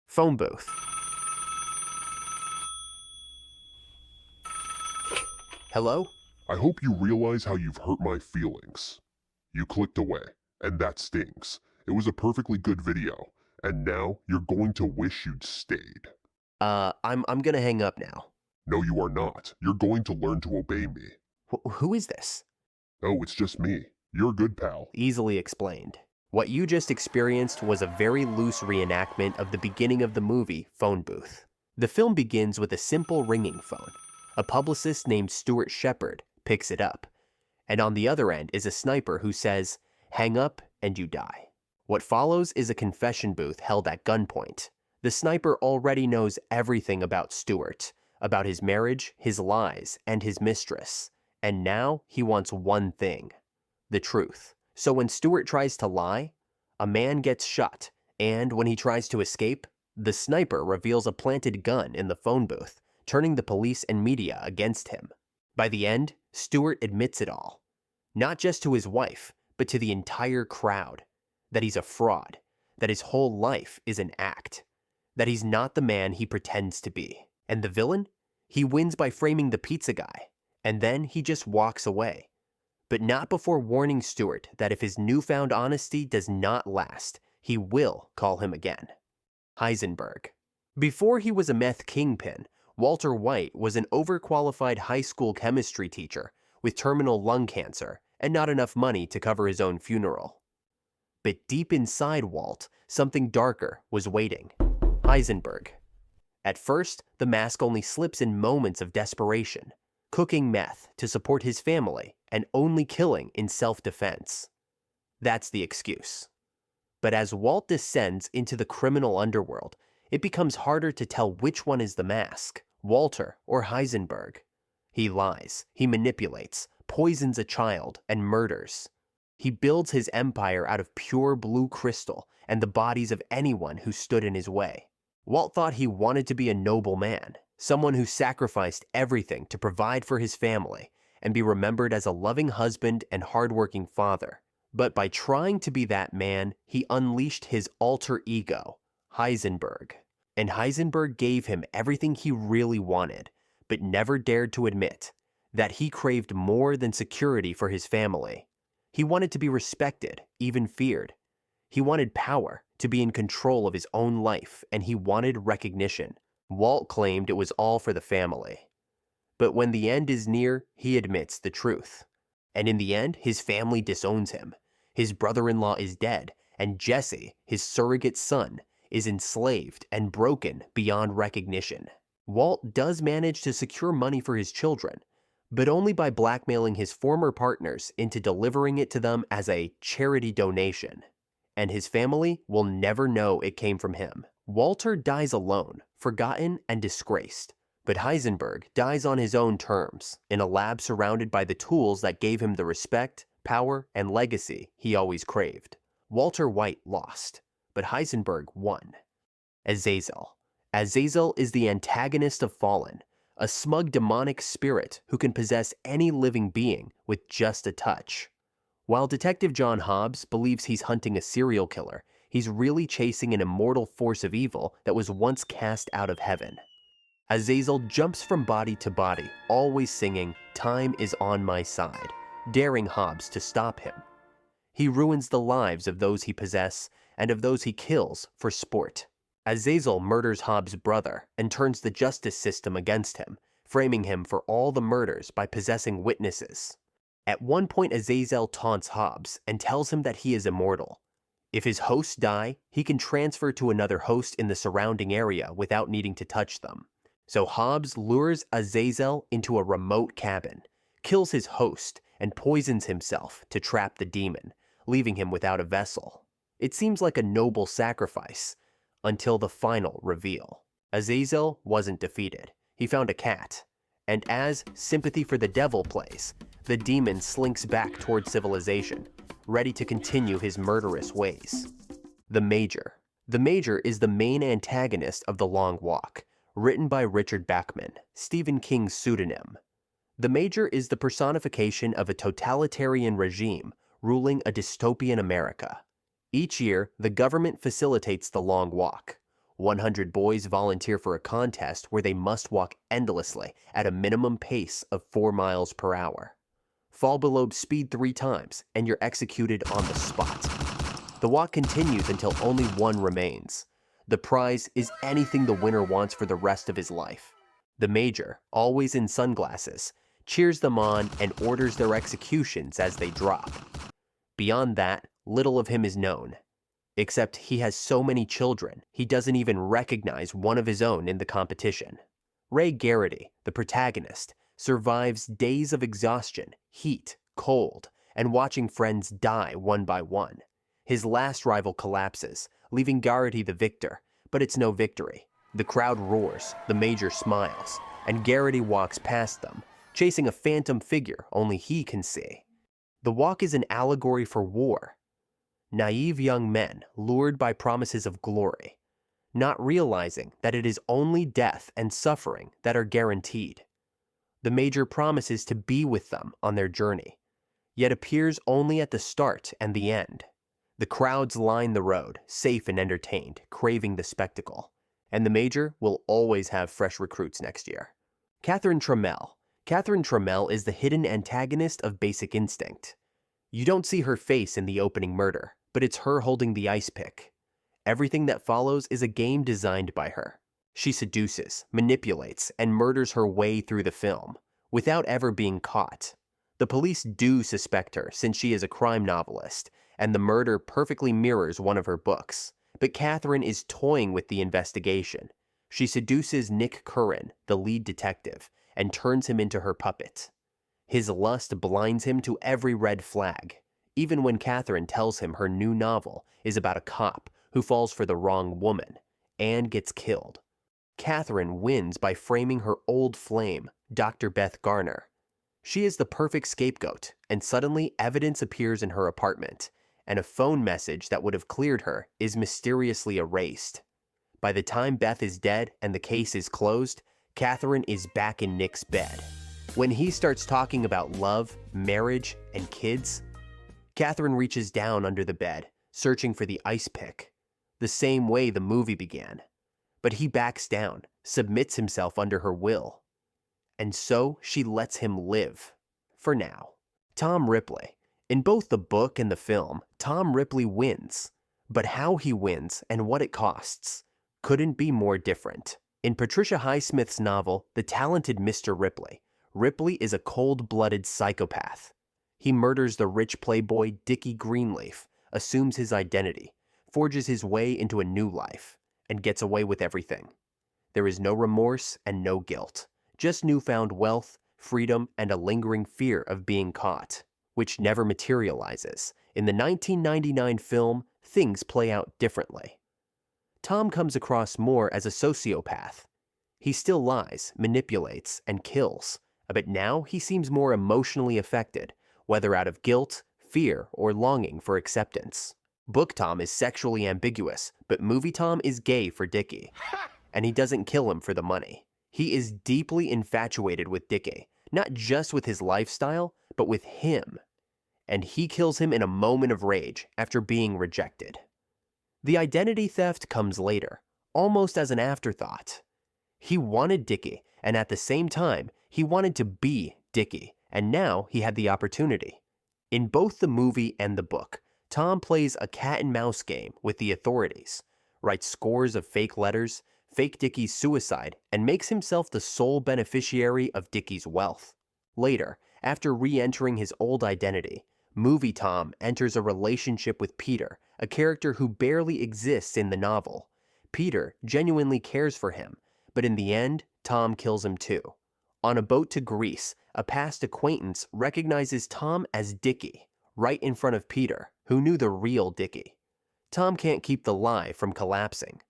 Phone booth. Hello? I hope you realize how you've hurt my feelings. You clicked away, and that stings. It was a perfectly good video, and now you're going to wish you'd stayed. I'm gonna hang up now. No, you are not. You're going to learn to obey me. Who is this? Oh, it's just me. You're a good pal. Easily explained. What you just experienced was a very loose reenactment of the beginning of the movie, Phone Booth. The film begins with a simple ringing phone. A publicist named Stuart Shepard picks it up, and on the other end is a sniper who says, "Hang up and you die." What follows is a confession booth held at gunpoint. The sniper already knows everything about Stuart, about his marriage, his lies, and his mistress, and now he wants one thing: the truth. So when Stuart tries to lie, a man gets shot, and when he tries to escape, the sniper reveals a planted gun in the phone booth, turning the police and media against him. By the end, Stuart admits it all. Not just to his wife, but to the entire crowd. That he's a fraud, that his whole life is an act, that he's not the man he pretends to be. And the villain? He wins by framing the pizza guy, and then he just walks away. But not before warning Stuart that if his newfound honesty does not last, he will call him again. Heisenberg. Before he was a meth kingpin, Walter White was an overqualified high school chemistry teacher with terminal lung cancer and not enough money to cover his own funeral. But deep inside Walt, something darker was waiting. Heisenberg. At first, the mask only slips in moments of desperation, cooking meth to support his family and only killing in self-defense. That's the excuse. But as Walt descends into the criminal underworld, it becomes harder to tell which one is the mask, Walter or Heisenberg. He lies, he manipulates, poisons a child, and murders. He builds his empire out of pure blue crystal and the bodies of anyone who stood in his way. Walt thought he wanted to be a noble man, someone who sacrificed everything to provide for his family and be remembered as a loving husband and hardworking father. But by trying to be that man, he unleashed his alter ego, Heisenberg. And Heisenberg gave him everything he really wanted, but never dared to admit that he craved more than security for his family. He wanted to be respected, even feared. He wanted power, to be in control of his own life, and he wanted recognition. Walt claimed it was all for the family. But when the end is near, he admits the truth. And in the end, his family disowns him. His brother-in-law is dead, and Jesse, his surrogate son, is enslaved and broken beyond recognition. Walt does manage to secure money for his children, but only by blackmailing his former partners into delivering it to them as a charity donation. And his family will never know it came from him. Walter dies alone, forgotten and disgraced. But Heisenberg dies on his own terms, in a lab surrounded by the tools that gave him the respect, power, and legacy he always craved. Walter White lost, but Heisenberg won. Azazal. Azazal is the antagonist of Fallen, a smug demonic spirit who can possess any living being with just a touch. While Detective John Hobbs believes he's hunting a serial killer, he's really chasing an immortal force of evil that was once cast out of heaven. Azazal jumps from body to body, always singing, "Time is on my side," daring Hobbs to stop him. He ruins the lives of those he possesses and of those he kills for sport. Azazal murders Hobbs' brother and turns the justice system against him, framing him for all the murders by possessing witnesses. At one point, Azazal taunts Hobbs and tells him that he is immortal. If his hosts die, he can transfer to another host in the surrounding area without needing to touch them. So Hobbs lures Azazal into a remote cabin, kills his host, and poisons himself to trap the demon, leaving him without a vessel. It seems like a noble sacrifice, until the final reveal. Azazal wasn't defeated. He found a cat, and as sympathy for the devil plays, the demon slinks back toward civilization, ready to continue his murderous ways. The Major. The Major is the main antagonist of The Long Walk, written by Richard Bachman, Stephen King's pseudonym. The Major is the personification of a totalitarian regime ruling a dystopian America. Each year, the government facilitates the Long Walk. 100 boys volunteer for a contest where they must walk endlessly at a minimum pace of 4 miles per hour. Fall below speed 3 times, and you're executed on the spot. The walk continues until only one remains. The prize is anything the winner wants for the rest of his life. The Major, always in sunglasses, cheers them on and orders their executions as they drop. Beyond that, little of him is known. Except he has so many children, he doesn't even recognize one of his own in the competition. Ray Garrity, the protagonist, survives days of exhaustion, heat, cold, and watching friends die one by one. His last rival collapses, leaving Garrity the victor, but it's no victory. The crowd roars, the Major smiles, and Garrity walks past them, chasing a phantom figure only he can see. The walk is an allegory for war. Naive young men lured by promises of glory, not realizing that it is only death and suffering that are guaranteed. The Major promises to be with them on their journey, yet appears only at the start and the end. The crowds line the road, safe and entertained, craving the spectacle. And the Major will always have fresh recruits next year. Cathrine Tramell. Cathrine Tramell is the hidden antagonist of Basic Instinct. You don't see her face in the opening murder, but it's her holding the ice pick. Everything that follows is a game designed by her. She seduces, manipulates, and murders her way through the film, without ever being caught. The police do suspect her since she is a crime novelist, and the murder perfectly mirrors one of her books. But Cathrine is toying with the investigation. She seduces Nick Curran, the lead detective, and turns him into her puppet. His lust blinds him to every red flag, even when Cathrine tells him her new novel is about a cop who falls for the wrong woman and gets killed. Cathrine wins by framing her old flame, Dr. Beth Garner. She is the perfect scapegoat, and suddenly evidence appears in her apartment, and a phone message that would have cleared her is mysteriously erased. By the time Beth is dead and the case is closed, Cathrine is back in Nick's bed. When he starts talking about love, marriage, and kids, Cathrine reaches down under the bed, searching for the ice pick, the same way the movie began. But he backs down, submits himself under her will. And so she lets him live. For now. Tom Ripley. In both the book and the film, Tom Ripley wins. But how he wins and what it costs couldn't be more different. In Patricia Highsmith's novel, The Talented Mr. Ripley, Ripley is a cold-blooded psychopath. He murders the rich playboy Dickie Greenleaf, assumes his identity, forges his way into a new life, and gets away with everything. There is no remorse and no guilt, just newfound wealth, freedom, and a lingering fear of being caught, which never materializes. In the 1999 film, things play out differently. Tom comes across more as a sociopath. He still lies, manipulates, and kills, but now he seems more emotionally affected, whether out of guilt, fear, or longing for acceptance. Book Tom is sexually ambiguous, but Movie Tom is gay for Dickie. And he doesn't kill him for the money. He is deeply infatuated with Dickie, not just with his lifestyle, but with him. And he kills him in a moment of rage after being rejected. The identity theft comes later, almost as an afterthought. He wanted Dickie, and at the same time, he wanted to be Dickie, and now he had the opportunity. In both the movie and the book, Tom plays a cat-and-mouse game with the authorities, writes scores of fake letters, fake Dickie's suicide, and makes himself the sole beneficiary of Dickie's wealth. Later, after re-entering his old identity, Movie Tom enters a relationship with Peter, a character who barely exists in the novel. Peter genuinely cares for him, but in the end, Tom kills him too. On a boat to Greece, a past acquaintance recognizes Tom as Dickie, right in front of Peter, who knew the real Dickie. Tom can't keep the lie from collapsing.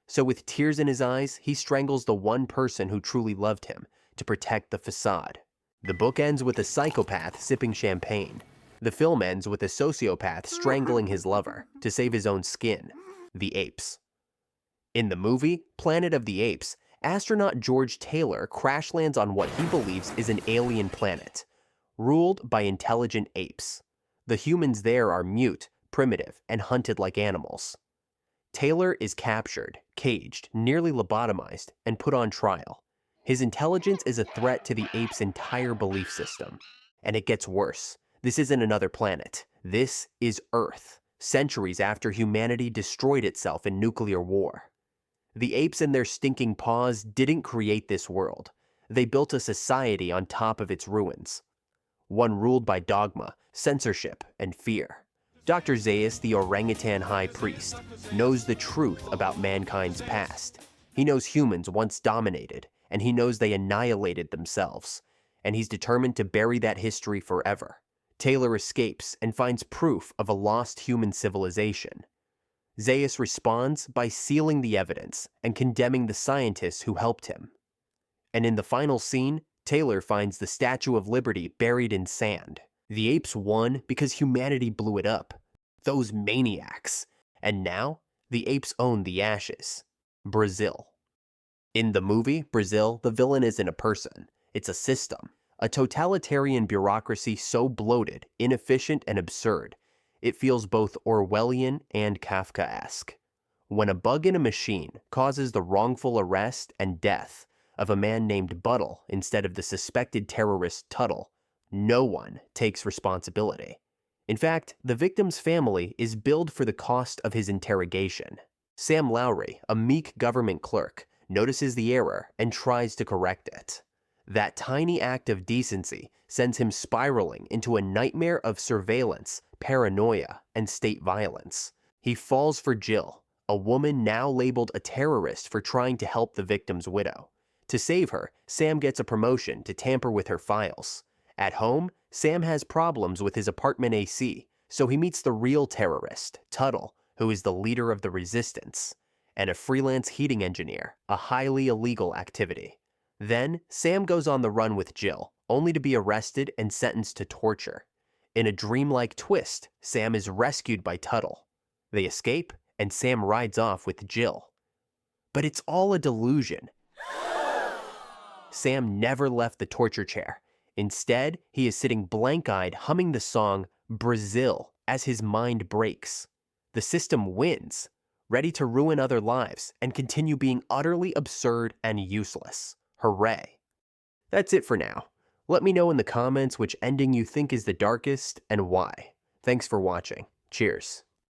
So with tears in his eyes, he strangles the one person who truly loved him to protect the facade. The book ends with a psychopath sipping champagne. The film ends with a sociopath strangling his lover to save his own skin, the apes. In the movie, Planet of the Apes, astronaut George Taylor crash lands on what he believes is an alien planet, ruled by intelligent apes. The humans there are mute, primitive, and hunted like animals. Taylor is captured, caged, nearly lobotomized, and put on trial. His intelligence is a threat to the ape's entire belief system. And it gets worse. This isn't another planet. This is Earth, centuries after humanity destroyed itself in nuclear war. The apes and their stinking paws didn't create this world. They built a society on top of its ruins. One ruled by dogma, censorship, and fear. Dr. Zaius, the orangutan high priest, knows the truth about mankind's past. He knows humans once dominated, and he knows they annihilated themselves. And he's determined to bury that history forever. Taylor escapes and finds proof of a lost human civilization. Zaius responds by sealing the evidence and condemning the scientists who helped him. And in the final scene, Taylor finds the Statue of Liberty buried in sand. The apes won because humanity blew it up. Those maniacs. And now, the apes own the ashes. Brazil. In the movie, Brazil, the villain isn't a person. It's a system. A totalitarian bureaucracy so bloated, inefficient, and absurd, it feels both Orwellian and Kafkaesque. When a bug in a machine causes the wrongful arrest and death of a man named Buttle instead of the suspected terrorist Tuttle, no one takes responsibility. In fact, the victim's family is billed for the cost of his interrogation. Sam Lowry, a meek government clerk, notices the error and tries to correct it. That tiny act of decency sends him spiraling into a nightmare of surveillance, paranoia, and state violence. He falls for Jill, a woman now labeled a terrorist for trying to help the victim's widow. To save her, Sam gets a promotion to tamper with her files. At home, Sam has problems with his apartment AC, so he meets the real terrorist, Tuttle, who is the leader of the resistance, and a freelance heating engineer, a highly illegal activity. Then, Sam goes on the run with Jill, only to be arrested and sentenced to torture. In a dreamlike twist, Sam is rescued by Tuttle. They escape, and Sam rides off with Jill. But it's all a delusion. Sam never left the torture chair. Instead, he is sitting blank-eyed humming the song Brazil as his mind breaks. The system wins, ready to ruin other lives and continue being utterly absurd and useless. Hooray. That's it for now. Let me know in the comments which ending you think is the darkest and why. Thanks for watching. Cheers.